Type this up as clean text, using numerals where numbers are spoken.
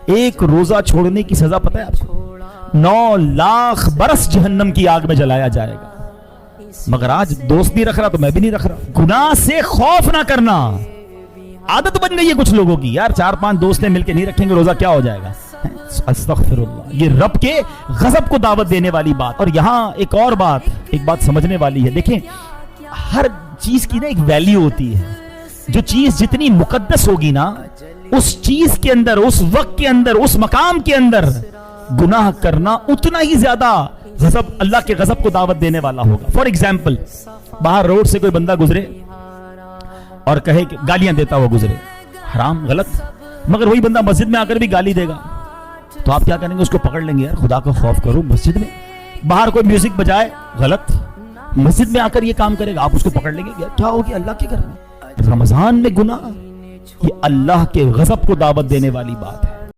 ایک روزہ چھوڑنے کی سزا پتہ ہے آپ کو؟ 9 لاکھ برس جہنم کی آگ میں جلایا جائے گا. مگر آج دوست نہیں رکھ رہا تو میں بھی نہیں رکھ رہا. گناہ سے خوف نہ کرنا عادت بن گئی ہے کچھ لوگوں کی. یار 4-5 دوستیں مل کے نہیں رکھیں گے روزہ کیا ہو جائے گا؟ استغفر اللہ. یہ رب کے غضب کو دعوت دینے والی بات. اور یہاں ایک اور بات، ایک بات سمجھنے والی ہے. دیکھیں ہر چیز کی نا ایک ویلیو ہوتی ہے. جو چیز جتنی مقدس ہوگی نا، اس چیز کے اندر، اس وقت کے اندر، اس مقام کے اندر گناہ کرنا اتنا ہی زیادہ غضب، اللہ کے غضب کو دعوت دینے والا ہوگا. فار ایگزامپل، باہر روڈ سے کوئی بندہ گزرے اور کہے کہ گالیاں دیتا ہوا گزرے، حرام، غلط. مگر وہی بندہ مسجد میں آ کر بھی گالی دے گا تو آپ کیا کریں گے؟ اس کو پکڑ لیں گے. یار خدا کا خوف کرو. مسجد میں باہر کوئی میوزک بجائے، غلط. مسجد میں آ کر یہ کام کرے گا، آپ اس کو پکڑ لیں گے. کیا ہوگی؟ اللہ کے گھر میں رمضان میں گناہ، یہ اللہ کے غضب کو دعوت دینے والی بات ہے.